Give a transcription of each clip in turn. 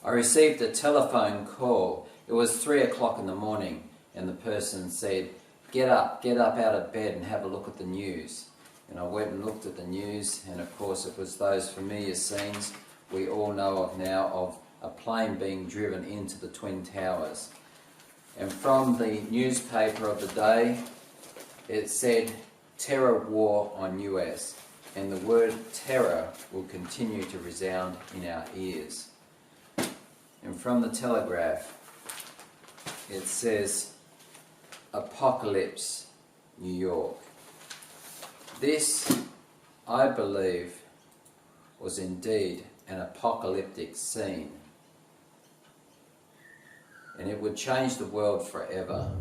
I received a telephone call. It was 3 o'clock in the morning, and the person said, get up out of bed and have a look at the news. And I went and looked at the news, and of course it was those familiar scenes we all know of now, of a plane being driven into the Twin Towers. And from the newspaper of the day, it said, terror war on US. And the word terror will continue to resound in our ears. And from the Telegraph, it says, Apocalypse, New York. This, I believe, was indeed an apocalyptic scene, and it would change the world forever.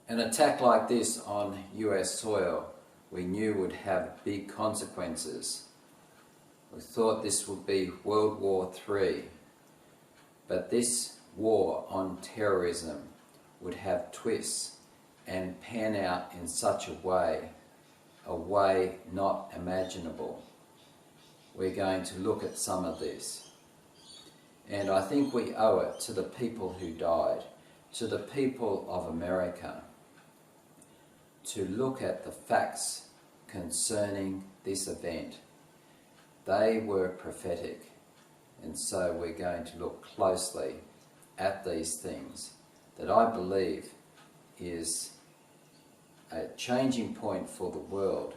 An attack like this on US soil we knew would have big consequences. We thought this would be World War III, but this war on terrorism would have twists and pan out in such a way not imaginable. We're going to look at some of this. And I think we owe it to the people who died, to the people of America, to look at the facts concerning this event. They were prophetic, and so we're going to look closely at these things that I believe is a changing point for the world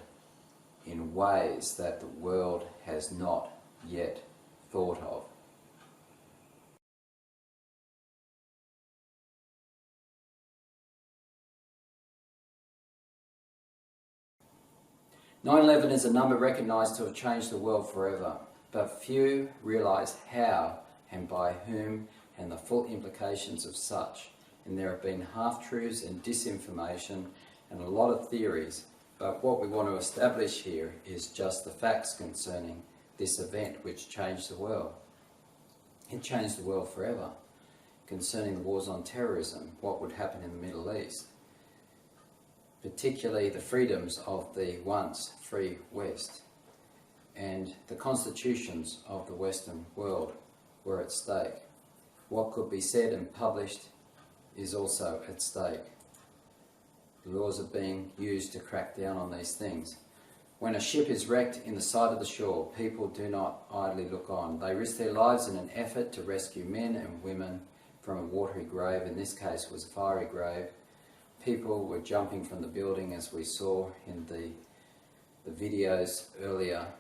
in ways that the world has not yet thought of. "9/11 is a number recognised to have changed the world forever, but few realise how and by whom and the full implications of such. And there have been half-truths and disinformation and a lot of theories, but what we want to establish here is just the facts concerning this event which changed the world. It changed the world forever. Concerning the wars on terrorism, what would happen in the Middle East, particularly the freedoms of the once free West, and the constitutions of the Western world were at stake. What could be said and published is also at stake. Laws are being used to crack down on these things. When a ship is wrecked in the sight of the shore, people do not idly look on. They risk their lives in an effort to rescue men and women from a watery grave. In this case, it was a fiery grave. People were jumping from the building, as we saw in the videos earlier,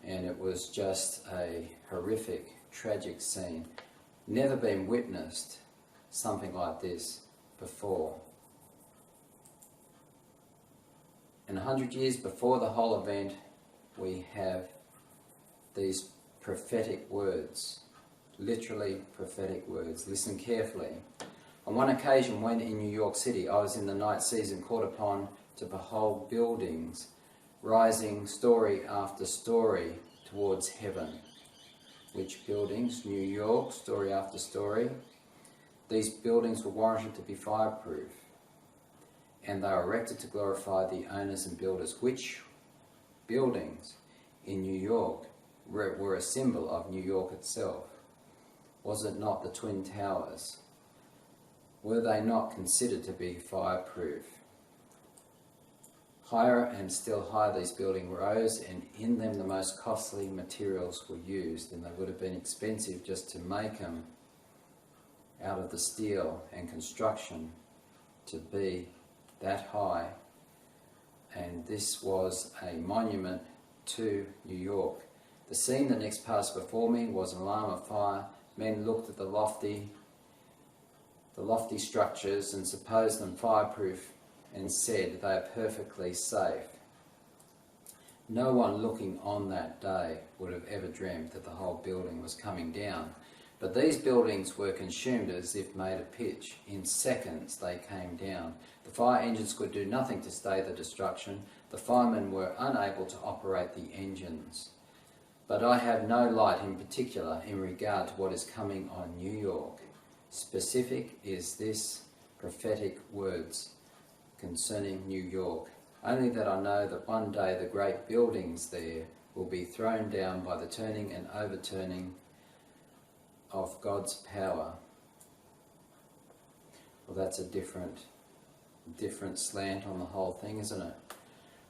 and it was just a horrific, tragic scene. Never been witnessed something like this before. And 100 years before the whole event, we have these prophetic words, literally prophetic words. Listen carefully. On one occasion when in New York City I was in the night season called upon to behold buildings rising story after story towards heaven. Which buildings? New York, story after story. These buildings were warranted to be fireproof, and they were erected to glorify the owners and builders. Which buildings in New York were a symbol of New York itself? Was it not the Twin Towers? Were they not considered to be fireproof? Higher and still higher these buildings rose, and in them the most costly materials were used, and they would have been expensive just to make them. out of the steel and construction to be that high, and this was a monument to New York. The scene that next passed before me was an alarm of fire. Men looked at the lofty structures and supposed them fireproof and said they are perfectly safe. No one looking on that day would have ever dreamt that the whole building was coming down. But these buildings were consumed as if made of pitch. In seconds they came down. The fire engines could do nothing to stay the destruction. The firemen were unable to operate the engines. But I have no light in particular in regard to what is coming on New York. Specific is this prophetic words concerning New York, only that I know that one day the great buildings there will be thrown down by the turning and overturning of God's power. Well, that's a different slant on the whole thing, isn't it?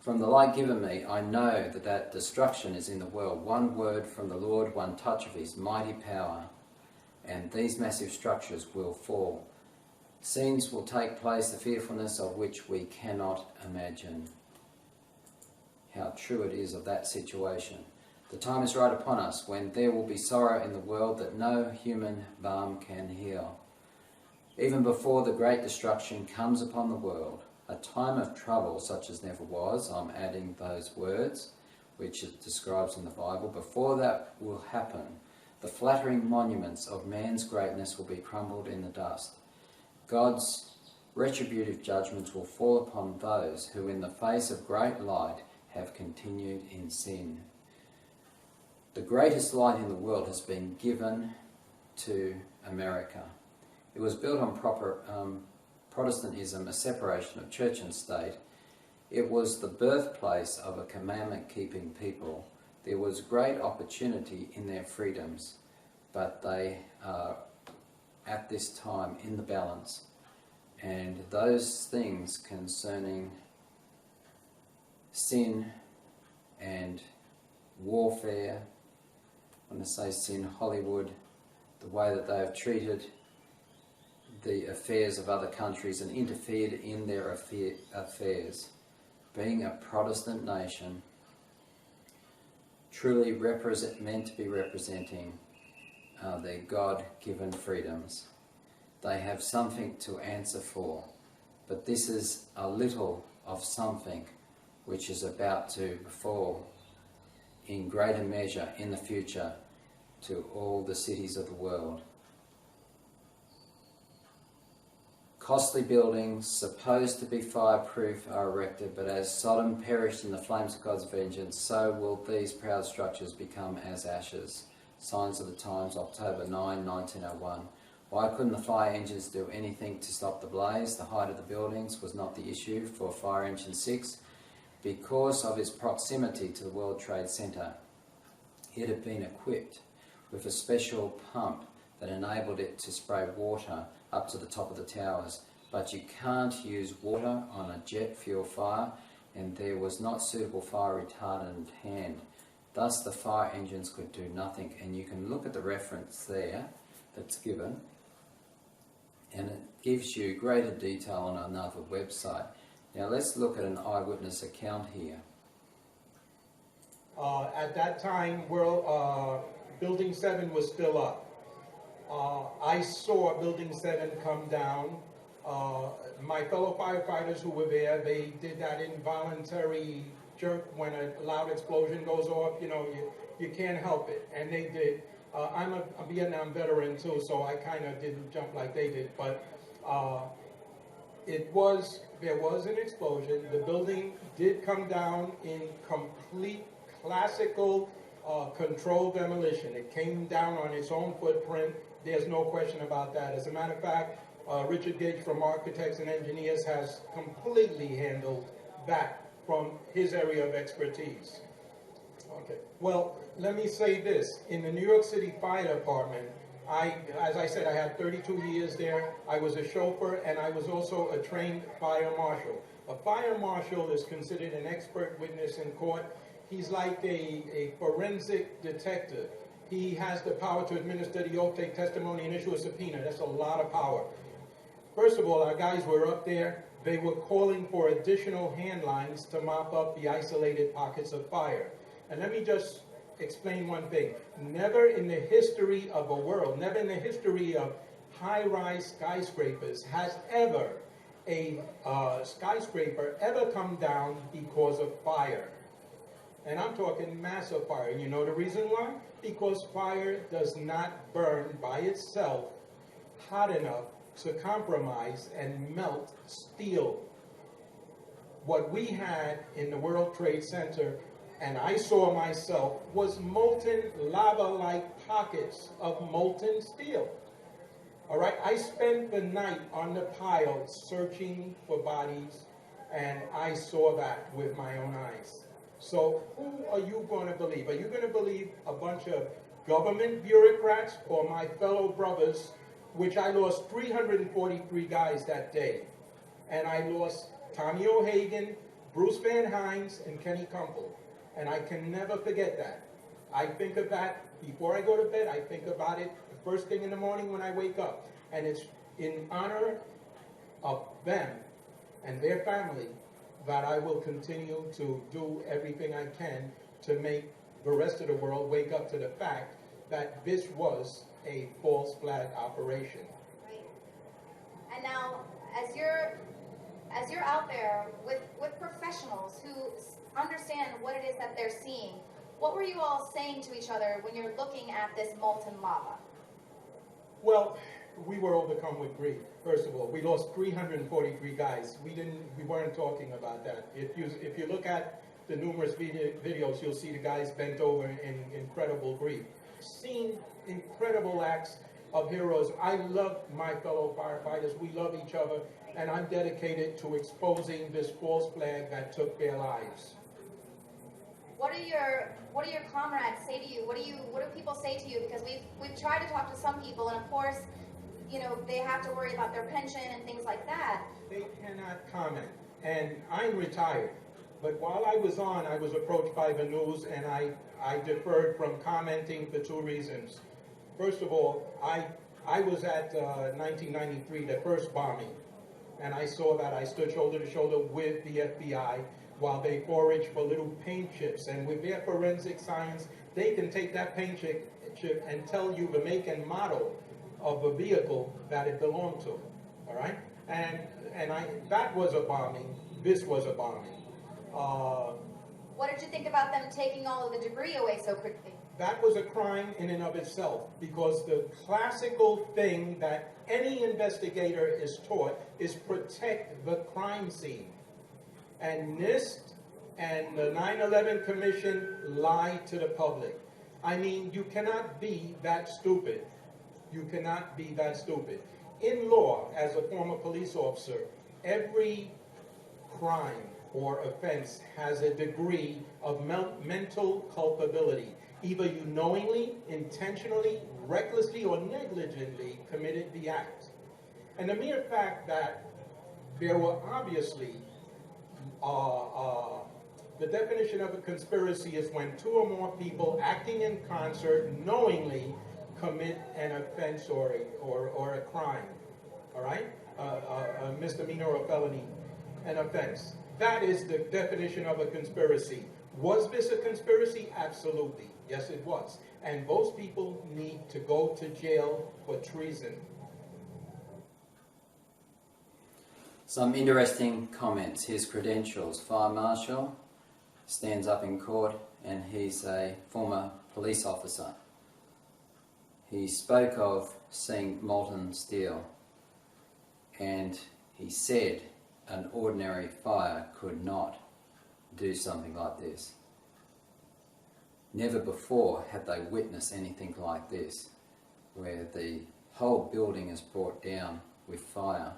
From the light given me, I know that destruction is in the world. One word from the Lord, one touch of his mighty power, and these massive structures will fall. Scenes will take place, the fearfulness of which we cannot imagine. How true it is of that situation. The time is right upon us when there will be sorrow in the world that no human balm can heal. Even before the great destruction comes upon the world, a time of trouble such as never was, I'm adding those words, which it describes in the Bible, before that will happen, the flattering monuments of man's greatness will be crumbled in the dust. God's retributive judgments will fall upon those who in the face of great light have continued in sin. The greatest light in the world has been given to America. It was built on Protestantism, a separation of church and state. It was the birthplace of a commandment-keeping people. There was great opportunity in their freedoms, but they are at this time in the balance. And those things concerning sin and warfare, when I say sin, Hollywood, the way that they have treated the affairs of other countries and interfered in their affairs. Being a Protestant nation, truly meant to be representing their God-given freedoms, they have something to answer for. But this is a little of something which is about to befall in greater measure in the future to all the cities of the world. Costly buildings, supposed to be fireproof, are erected, but as Sodom perished in the flames of God's vengeance, so will these proud structures become as ashes. Signs of the Times, October 9, 1901. Why couldn't the fire engines do anything to stop the blaze? The height of the buildings was not the issue for Fire Engine 6. Because of its proximity to the World Trade Center, it had been equipped with a special pump that enabled it to spray water up to the top of the towers. But you can't use water on a jet fuel fire, and there was not suitable fire retardant at hand. Thus the fire engines could do nothing. And you can look at the reference there that's given, and it gives you greater detail on another website. Now let's look at an eyewitness account here. At that time, Building 7 was still up. I saw Building 7 come down. My fellow firefighters who were there, they did that involuntary jerk when a loud explosion goes off. You know, you can't help it, and they did. I'm a Vietnam veteran too, so I kind of didn't jump like they did, but there was an explosion. The building did come down in complete classical controlled demolition. It came down on its own footprint. There's no question about that. As a matter of fact, Richard Gage from Architects and Engineers has completely handled that from his area of expertise. Okay. Well, let me say this. In the New York City Fire Department, as I said, I had 32 years there. I was a chauffeur, and I was also a trained fire marshal. A fire marshal is considered an expert witness in court. He's like a forensic detective. He has the power to administer the oath, take testimony, and issue a subpoena. That's a lot of power. First of all, our guys were up there. They were calling for additional hand lines to mop up the isolated pockets of fire. And let me just explain one thing. Never in the history of the world, never in the history of high-rise skyscrapers has ever a skyscraper ever come down because of fire. And I'm talking massive fire. You know the reason why? Because fire does not burn by itself hot enough to compromise and melt steel. What we had in the World Trade Center, and I saw myself, was molten lava-like pockets of molten steel. All right, I spent the night on the pile searching for bodies, and I saw that with my own eyes. So who are you going to believe? Are you going to believe a bunch of government bureaucrats or my fellow brothers, which I lost 343 guys that day? And I lost Tommy O'Hagan, Bruce Van Hines, and Kenny Kumpel. And I can never forget that. I think of that before I go to bed. I think about it the first thing in the morning when I wake up. And it's in honor of them and their family that I will continue to do everything I can to make the rest of the world wake up to the fact that this was a false flag operation. Right. And now, as you're out there with professionals who understand what it is that they're seeing, what were you all saying to each other when you're looking at this molten lava? Well, we were overcome with grief. First of all, we lost 343 guys. We weren't talking about that. If you look at the numerous videos, you'll see the guys bent over in incredible grief. Seen incredible acts of heroes. I love my fellow firefighters. We love each other, and I'm dedicated to exposing this false flag that took their lives. What do your comrades say to you? What do people say to you? Because we've tried to talk to some people, and of course, you know, they have to worry about their pension and things like that. They cannot comment, and I'm retired. But while I was on, I was approached by the news, and I deferred from commenting for two reasons. First of all, I was at 1993, the first bombing, and I saw that. I stood shoulder to shoulder with the FBI while they foraged for little paint chips. And with their forensic science, they can take that paint chip and tell you the make and model of a vehicle that it belonged to. All right? And that was a bombing. This was a bombing. What did you think about them taking all of the debris away so quickly? That was a crime in and of itself, because the classical thing that any investigator is taught is protect the crime scene. And NIST and the 9/11 Commission lied to the public. I mean, you cannot be that stupid. You cannot be that stupid. In law, as a former police officer, every crime or offense has a degree of mental culpability. Either you knowingly, intentionally, recklessly, or negligently committed the act. And the mere fact that there were obviously, the definition of a conspiracy is when two or more people acting in concert knowingly commit an offense or a crime, all right? A misdemeanor or felony, an offense. That is the definition of a conspiracy. Was this a conspiracy? Absolutely. Yes, it was. And those people need to go to jail for treason. Some interesting comments. His credentials: fire marshal, stands up in court, and he's a former police officer. He spoke of seeing molten steel, and he said an ordinary fire could not do something like this. Never before had they witnessed anything like this, where the whole building is brought down with fire.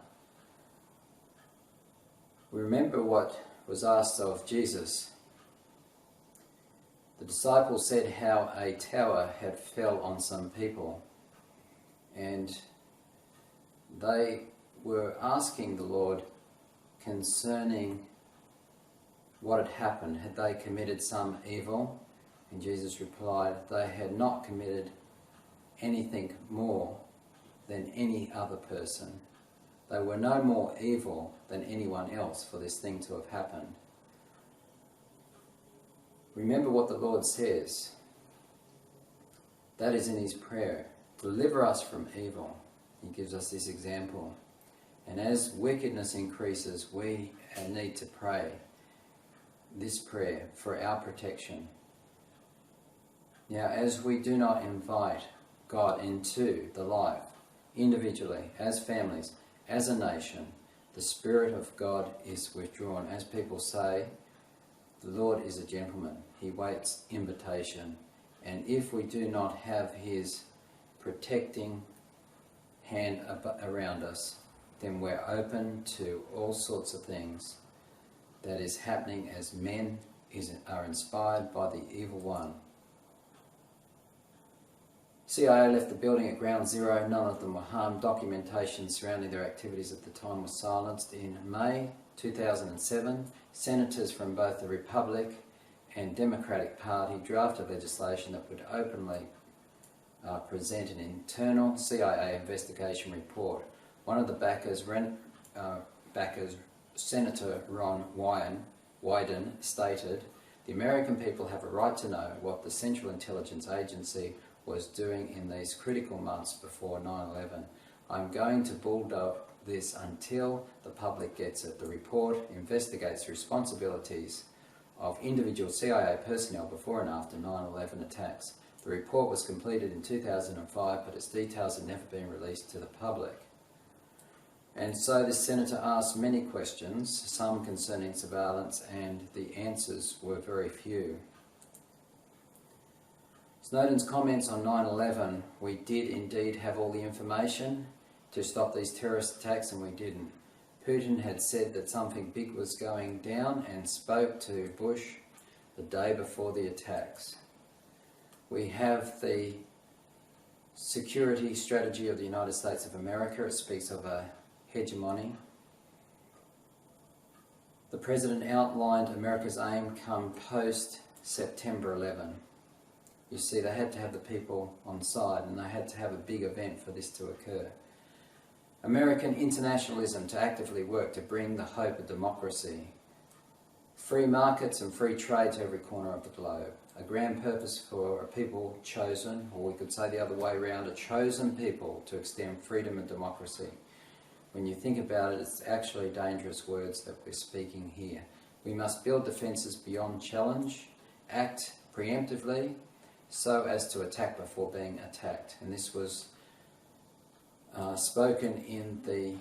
We remember what was asked of Jesus. The disciples said how a tower had fell on some people, and they were asking the Lord concerning what had happened. Had they committed some evil? And Jesus replied, they had not committed anything more than any other person. They were no more evil than anyone else for this thing to have happened. Remember what the Lord says. That is in his prayer. Deliver us from evil. He gives us this example. And as wickedness increases, we need to pray this prayer for our protection. Now, as we do not invite God into the life, individually, as families, as a nation, the Spirit of God is withdrawn. As people say, the Lord is a gentleman. He waits invitation. And if we do not have his protecting hand around us, then we're open to all sorts of things that is happening as men are inspired by the evil one. CIA left the building at ground zero. None of them were harmed. Documentation surrounding their activities at the time was silenced. In May 2007, senators from both the Republic and Democratic Party drafted legislation that would openly present an internal CIA investigation report. One of the backers, Senator Ron Wyden, stated, "The American people have a right to know what the Central Intelligence Agency was doing in these critical months before 9/11. I'm going to bulldog this until the public gets it. The report investigates the responsibilities of individual CIA personnel before and after 9/11 attacks. The report was completed in 2005, but its details have never been released to the public." And so this senator asked many questions, some concerning surveillance, and the answers were very few. Snowden's comments on 9/11, we did indeed have all the information to stop these terrorist attacks, and we didn't. Putin had said that something big was going down and spoke to Bush the day before the attacks. We have the security strategy of the United States of America. It speaks of a hegemony. The President outlined America's aim come post-September 11. You see, they had to have the people on side, and they had to have a big event for this to occur. American internationalism to actively work to bring the hope of democracy. Free markets and free trade to every corner of the globe. A grand purpose for a people chosen, or we could say the other way around, a chosen people to extend freedom and democracy. When you think about it, it's actually dangerous words that we're speaking here. We must build defences beyond challenge, act preemptively, so as to attack before being attacked. And this was spoken in the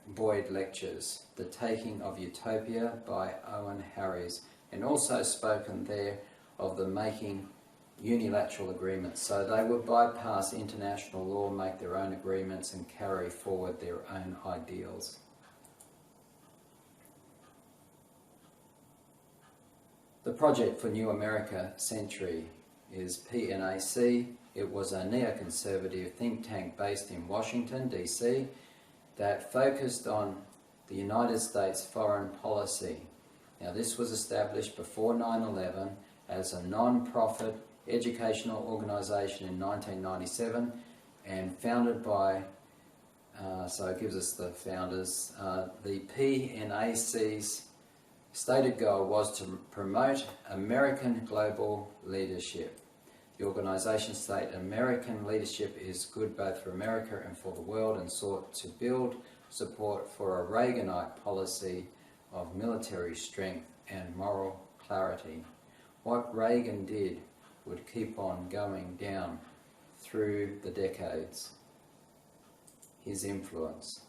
Boyd Lectures, The Taking of Utopia by Owen Harries, and also spoken there of the making unilateral agreements. So they would bypass international law, make their own agreements, and carry forward their own ideals. The Project for New America Century is PNAC. It was a neoconservative think tank based in Washington, D.C. that focused on the United States foreign policy. Now, this was established before 9/11 as a non-profit educational organisation in 1997 and founded by, so it gives us the founders, the PNAC's stated goal was to promote American global leadership. The organisation stated American leadership is good both for America and for the world, and sought to build support for a Reaganite policy of military strength and moral clarity. What Reagan did would keep on going down through the decades. His influence.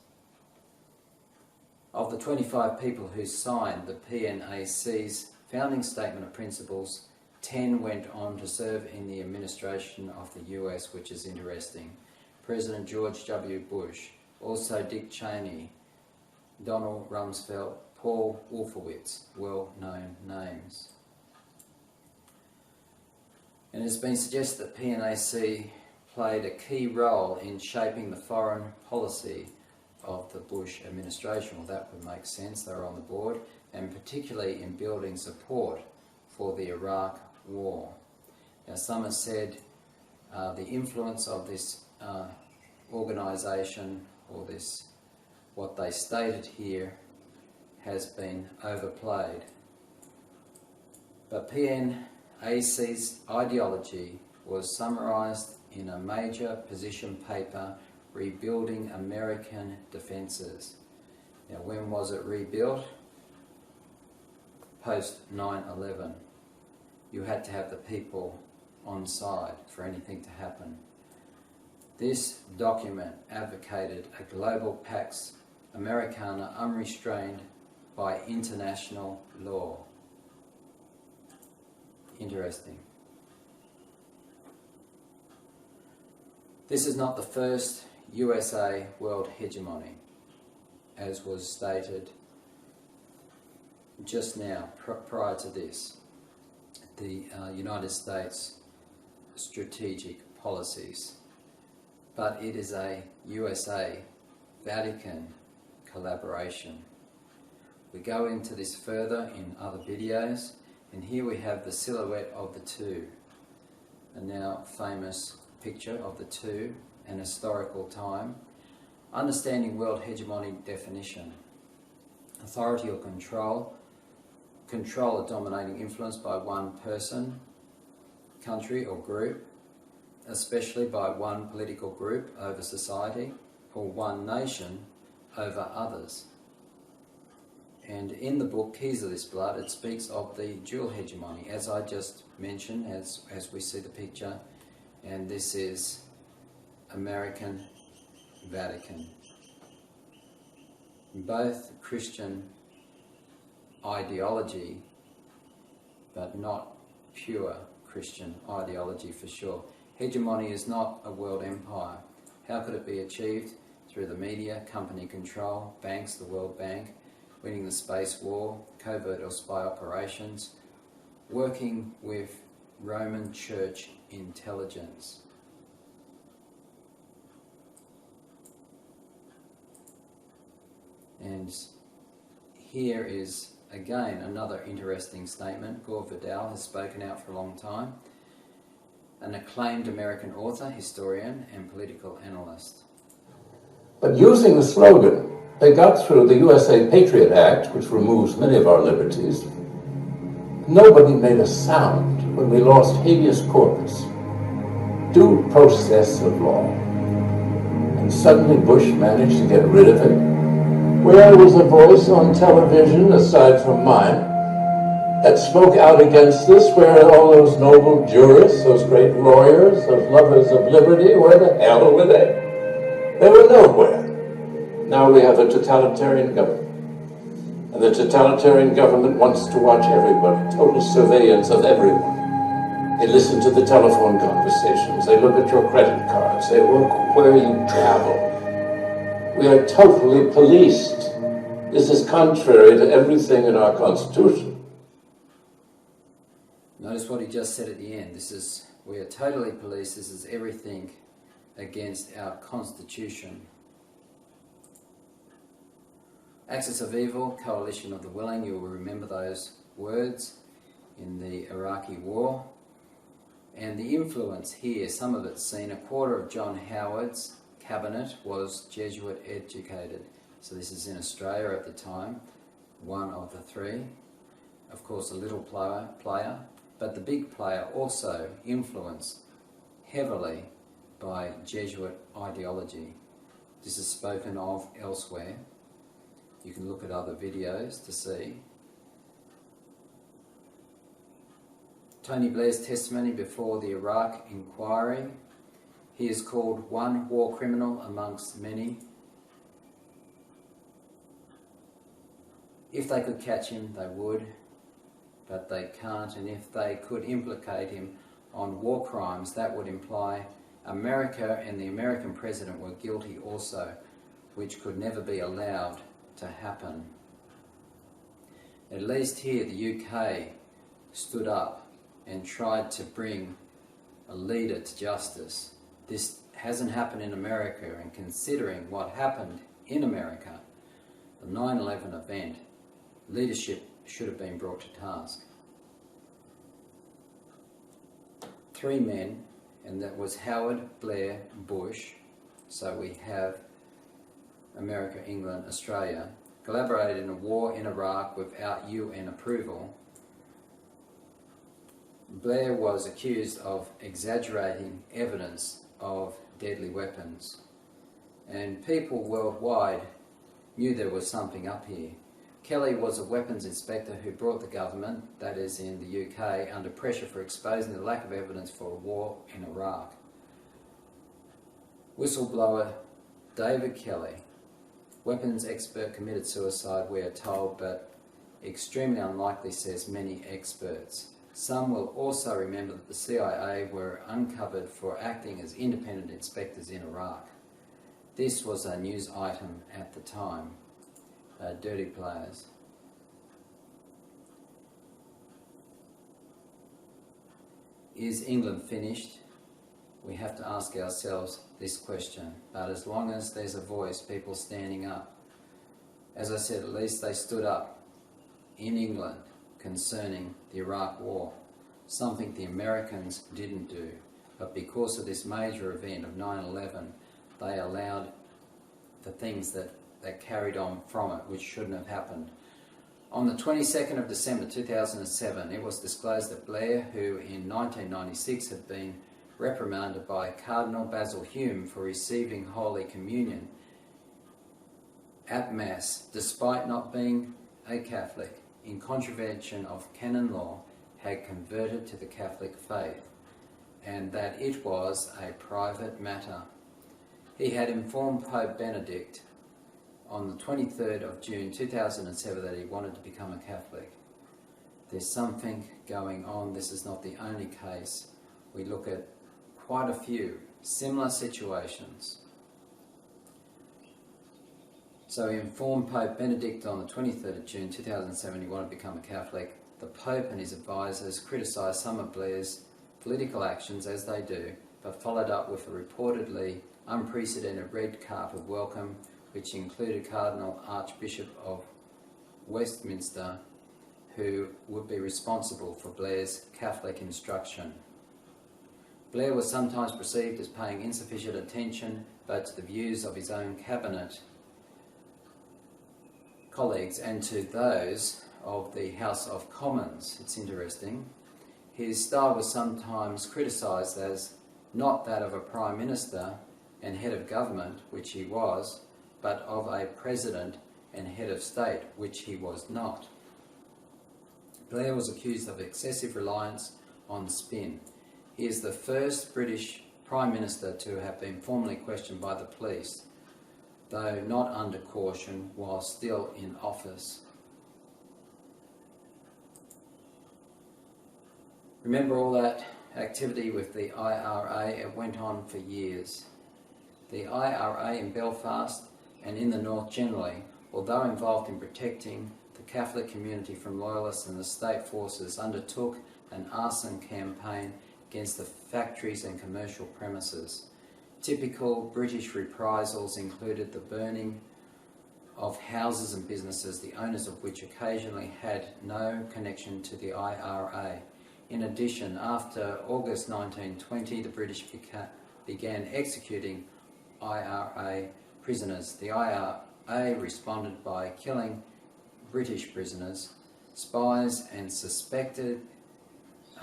Of the 25 people who signed the PNAC's founding statement of principles, 10 went on to serve in the administration of the US, which is interesting. President George W. Bush, also Dick Cheney, Donald Rumsfeld, Paul Wolfowitz, well-known names. And it has been suggested that PNAC played a key role in shaping the foreign policy of the Bush administration. Well, that would make sense, they were on the board, and particularly in building support for the Iraq War. Now, some have said the influence of this organisation, or this, what they stated here, has been overplayed. But PNAC's ideology was summarised in a major position paper, Rebuilding American Defences. Now, when was it rebuilt? Post 9/11. You had to have the people on side for anything to happen. This document advocated a global Pax Americana unrestrained by international law. Interesting. This is not the first USA world hegemony, as was stated just now, prior to this, the United States strategic policies. But it is a USA-Vatican collaboration. We go into this further in other videos, and here we have the silhouette of the two, a now famous picture of the two, an historical time. Understanding world hegemony definition: authority or control or dominating influence by one person, country or group, especially by one political group over society, or one nation over others. And in the book Keys of This Blood, it speaks of the dual hegemony, as I just mentioned, as we see the picture, and this is American Vatican. Both Christian ideology, but not pure Christian ideology for sure. Hegemony is not a world empire. How could it be achieved? Through the media, company control, banks, the World Bank, winning the space war, covert or spy operations, working with Roman Church intelligence. And here is again another interesting statement. Gore Vidal has spoken out for a long time, an acclaimed American author, historian and political analyst. But using the slogan, they got through the USA Patriot Act, which removes many of our liberties. Nobody made a sound when we lost habeas corpus, due process of law. And suddenly Bush managed to get rid of it. Where was a voice on television, aside from mine, that spoke out against this? Where are all those noble jurists, those great lawyers, those lovers of liberty? Where the hell were they? They were nowhere. Now we have a totalitarian government. And the totalitarian government wants to watch everybody, total surveillance of everyone. They listen to the telephone conversations. They look at your credit cards. They look where you travel. We are totally policed. This is contrary to everything in our Constitution. Notice what he just said at the end. We are totally policed. This is everything against our Constitution. Axis of evil, coalition of the willing. You will remember those words in the Iraqi war. And the influence here, some of it's seen. A quarter of John Howard's cabinet was Jesuit educated. So this is in Australia at the time, one of the three. Of course, a little player, but the big player also influenced heavily by Jesuit ideology. This is spoken of elsewhere. You can look at other videos to see. Tony Blair's testimony before the Iraq inquiry. He is called one war criminal amongst many. If they could catch him, they would, but they can't. And if they could implicate him on war crimes, that would imply America and the American president were guilty also, which could never be allowed to happen. At least here, the UK stood up and tried to bring a leader to justice. This hasn't happened in America, and considering what happened in America, the 9/11 event, leadership should have been brought to task. three men, and that was Howard, Blair, Bush. So we have America, England, Australia, collaborated in a war in Iraq without UN approval. Blair was accused of exaggerating evidence of deadly weapons, and people worldwide knew there was something up here. Kelly was a weapons inspector who brought the government, that is in the UK, under pressure for exposing the lack of evidence for a war in Iraq. Whistleblower David Kelly, weapons expert, committed suicide, we are told, but extremely unlikely, says many experts. Some will also remember that the CIA were uncovered for acting as independent inspectors in Iraq. This was a news item at the time. Dirty players. Is England finished? We have to ask ourselves this question. But as long as there's a voice, people standing up. As I said, at least they stood up in England concerning the Iraq War, something the Americans didn't do. But because of this major event of 9/11, they allowed the things that carried on from it, which shouldn't have happened. On the 22nd of December 2007, it was disclosed that Blair, who in 1996 had been reprimanded by Cardinal Basil Hume for receiving Holy Communion at Mass, despite not being a Catholic, in contravention of canon law, had converted to the Catholic faith, and that it was a private matter. He had informed Pope Benedict on the 23rd of June 2007 that he wanted to become a Catholic. There's something going on. This is not the only case. We look at quite a few similar situations. So he informed Pope Benedict on the 23rd of June 2007 he wanted to become a Catholic. The Pope and his advisors criticised some of Blair's political actions, as they do, but followed up with a reportedly unprecedented red carpet welcome, which included Cardinal Archbishop of Westminster, who would be responsible for Blair's Catholic instruction. Blair was sometimes perceived as paying insufficient attention both to the views of his own cabinet colleagues and to those of the House of Commons. It's interesting. His style was sometimes criticised as not that of a Prime Minister and head of government, which he was, but of a president and head of state, which he was not. Blair was accused of excessive reliance on spin. He is the first British Prime Minister to have been formally questioned by the police, though not under caution, while still in office. Remember all that activity with the IRA? It went on for years. The IRA in Belfast and in the North generally, although involved in protecting the Catholic community from loyalists and the state forces, undertook an arson campaign against the factories and commercial premises. Typical British reprisals included the burning of houses and businesses, the owners of which occasionally had no connection to the IRA. In addition, after August 1920, the British began executing IRA prisoners. The IRA responded by killing British prisoners. Spies and suspected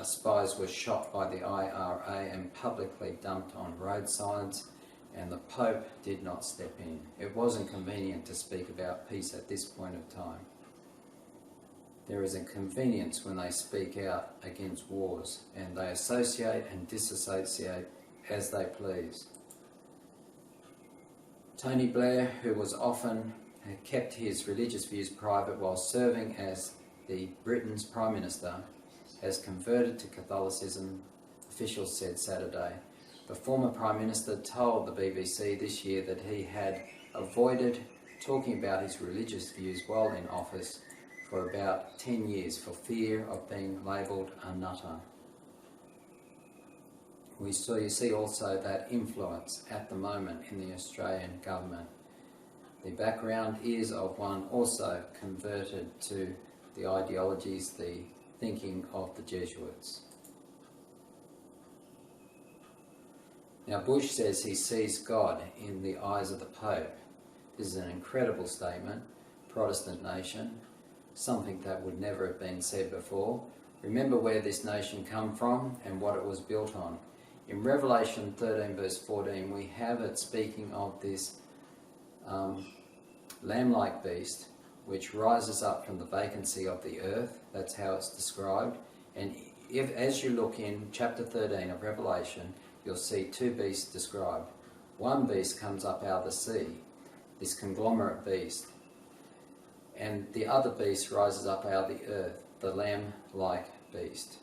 spies were shot by the IRA and publicly dumped on roadsides, and the Pope did not step in. It wasn't convenient to speak about peace at this point of time. There is a convenience when they speak out against wars, and they associate and disassociate as they please. Tony Blair, who was often kept his religious views private while serving as the Britain's Prime Minister, has converted to Catholicism, officials said Saturday. The former Prime Minister told the BBC this year that he had avoided talking about his religious views while in office for about 10 years for fear of being labelled a nutter. You see also that influence at the moment in the Australian government. The background is of one also converted to the ideologies, the thinking of the Jesuits. Now Bush says he sees God in the eyes of the Pope. This is an incredible statement. Protestant nation, something that would never have been said before. Remember where this nation come from and what it was built on. In Revelation 13 verse 14 we have it speaking of this lamb-like beast which rises up from the vacancy of the earth. That's how it's described. And as you look in chapter 13 of Revelation, you'll see two beasts described. One beast comes up out of the sea, this conglomerate beast, and the other beast rises up out of the earth, the lamb-like beast.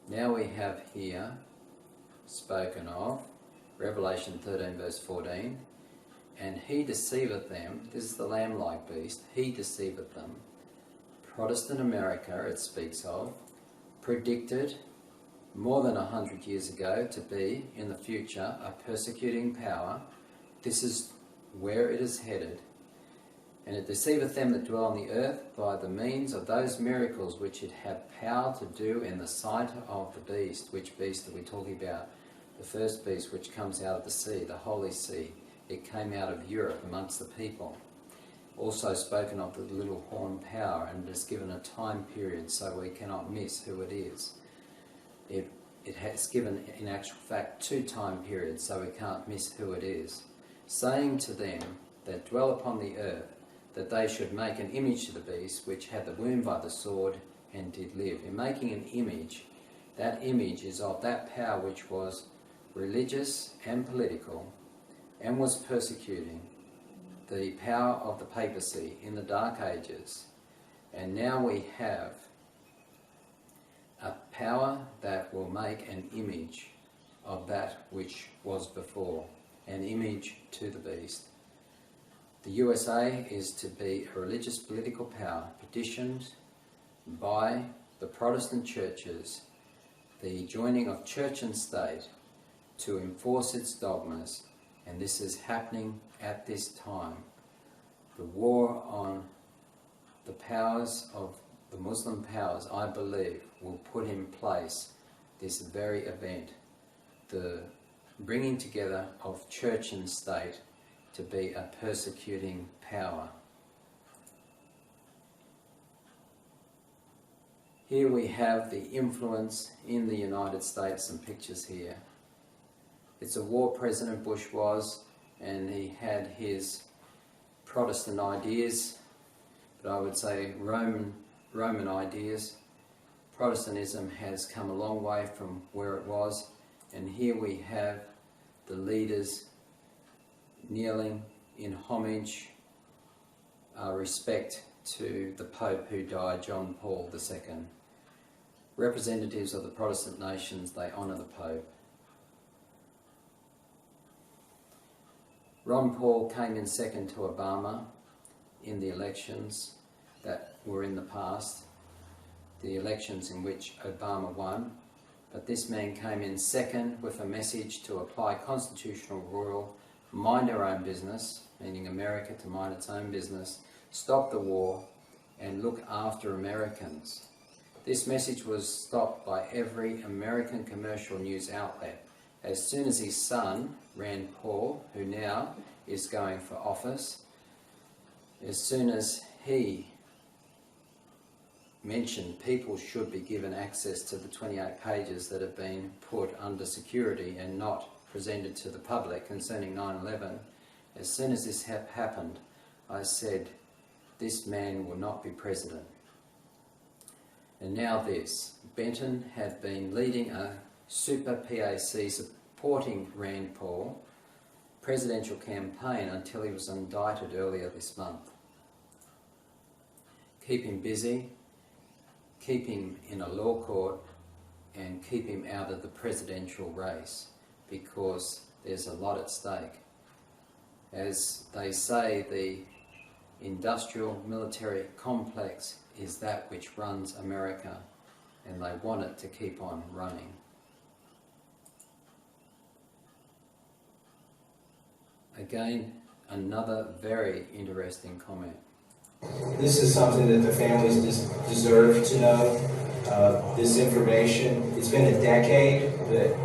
Now we have here spoken of Revelation 13 verse 14, and he deceiveth them, this is the lamb-like beast, he deceiveth them. Protestant America, it speaks of, predicted more than 100 years ago to be, in the future, a persecuting power. This is where it is headed. And it deceiveth them that dwell on the earth by the means of those miracles which it had power to do in the sight of the beast. Which beast are we talking about? The first beast which comes out of the sea, the Holy Sea. It came out of Europe amongst the people. Also spoken of the little horn power, and it is given a time period so we cannot miss who it is. It has given, in actual fact, 2 time periods so we can't miss who it is. Saying to them that dwell upon the earth, that they should make an image to the beast, which had the wound by the sword, and did live. In making an image, that image is of that power which was religious and political, and was persecuting, the power of the papacy in the Dark Ages. And now we have a power that will make an image of that which was before, an image to the beast. The USA is to be a religious political power petitioned by the Protestant churches, the joining of church and state to enforce its dogmas, and this is happening at this time. The war on the powers of the Muslim powers, I believe, will put in place this very event, the bringing together of church and state to be a persecuting power. Here we have the influence in the United States, some pictures here. It's a war President Bush was, and he had his Protestant ideas, but I would say Roman ideas. Protestantism has come a long way from where it was, and here we have the leaders kneeling in homage, respect to the Pope who died, John Paul II. Representatives of the Protestant nations, they honour the Pope. Ron Paul came in second to Obama in the elections that were in the past, the elections in which Obama won, but this man came in second with a message to apply constitutional rule, mind our own business, meaning America to mind its own business, stop the war, and look after Americans. This message was stopped by every American commercial news outlet. As soon as his son, Rand Paul, who now is going for office, as soon as he mentioned people should be given access to the 28 pages that have been put under security and not presented to the public concerning 9/11, as soon as this happened, I said, this man will not be president. And now this, Benton had been leading a super PAC supporting Rand Paul presidential campaign until he was indicted earlier this month. Keep him busy, keep him in a law court, and keep him out of the presidential race, because there's a lot at stake. As they say, the industrial military complex is that which runs America, and they want it to keep on running. Again, another very interesting comment. This is something that the families deserve to know. this information. It's been a decade,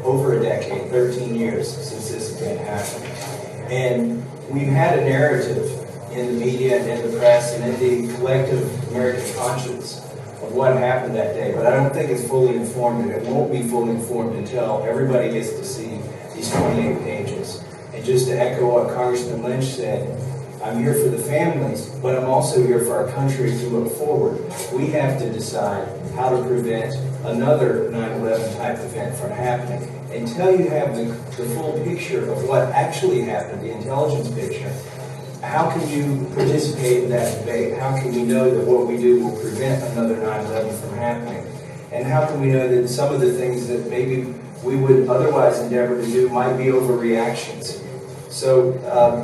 over a decade, 13 years since this event happened. And we've had a narrative in the media and in the press and in the collective American conscience of what happened that day, but I don't think it's fully informed, and it won't be fully informed until everybody gets to see these 28 pages. And just to echo what Congressman Lynch said, I'm here for the families, but I'm also here for our country to look forward. We have to decide how to prevent another 9/11 type event from happening. Until you have the full picture of what actually happened, the intelligence picture, how can you participate in that debate? How can we know that what we do will prevent another 9/11 from happening? And how can we know that some of the things that maybe we would otherwise endeavor to do might be overreactions? So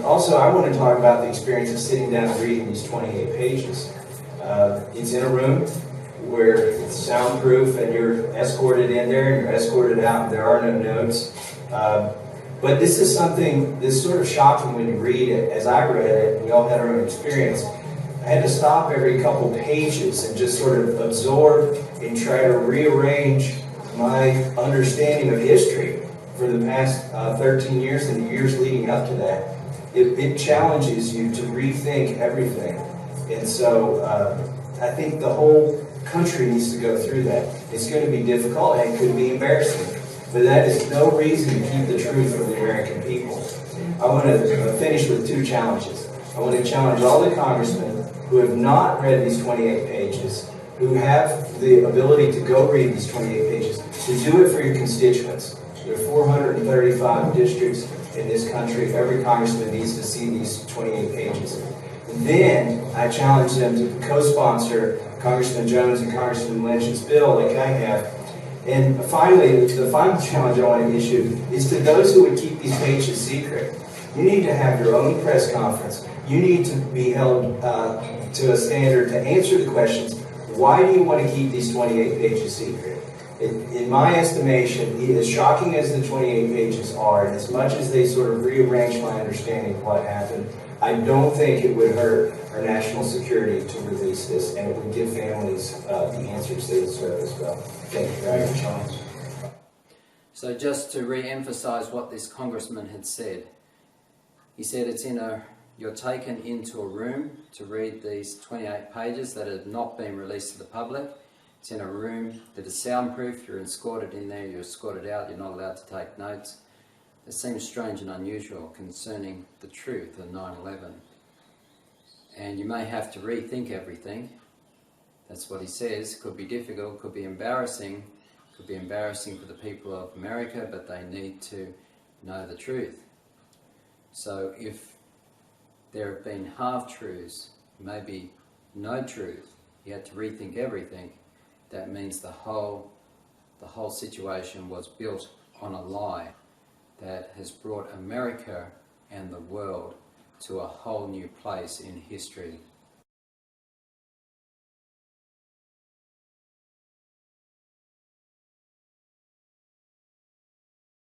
also I want to talk about the experience of sitting down and reading these 28 pages. It's in a room where it's soundproof and you're escorted in there and you're escorted out. There are no notes. But this is something that's sort of shocking when you read it. As I read it, we all had our own experience. I had to stop every couple pages and just sort of absorb and try to rearrange my understanding of history for the past 13 years and the years leading up to that. It challenges you to rethink everything. And so I think the whole country needs to go through that. It's going to be difficult and it could be embarrassing. But that is no reason to keep the truth from the American people. I want to finish with two challenges. I want to challenge all the congressmen who have not read these 28 pages, who have the ability to go read these 28 pages, to do it for your constituents. There are 435 districts in this country. Every congressman needs to see these 28 pages. And then I challenge them to co-sponsor Congressman Jones and Congressman Lynch's bill like I have. And finally, the final challenge I want to issue is to those who would keep these pages secret. You need to have your own press conference. You need to be held to a standard to answer the questions. Why do you want to keep these 28 pages secret? In my estimation, as shocking as the 28 pages are, and as much as they sort of rearrange my understanding of what happened, I don't think it would hurt our national security to release this, and it would give families the answers they deserve as well. Thank you very much. So just to re-emphasize what this congressman had said, he said you're taken into a room to read these 28 pages that have not been released to the public. It's in a room that is soundproof, you're escorted in there, you're escorted out, you're not allowed to take notes. It seems strange and unusual concerning the truth of 9/11. And you may have to rethink everything. That's what he says. Could be difficult, could be embarrassing. Could be embarrassing for the people of America, but they need to know the truth. So if there have been half-truths, maybe no truth, you had to rethink everything, that means the whole situation was built on a lie that has brought America and the world to a whole new place in history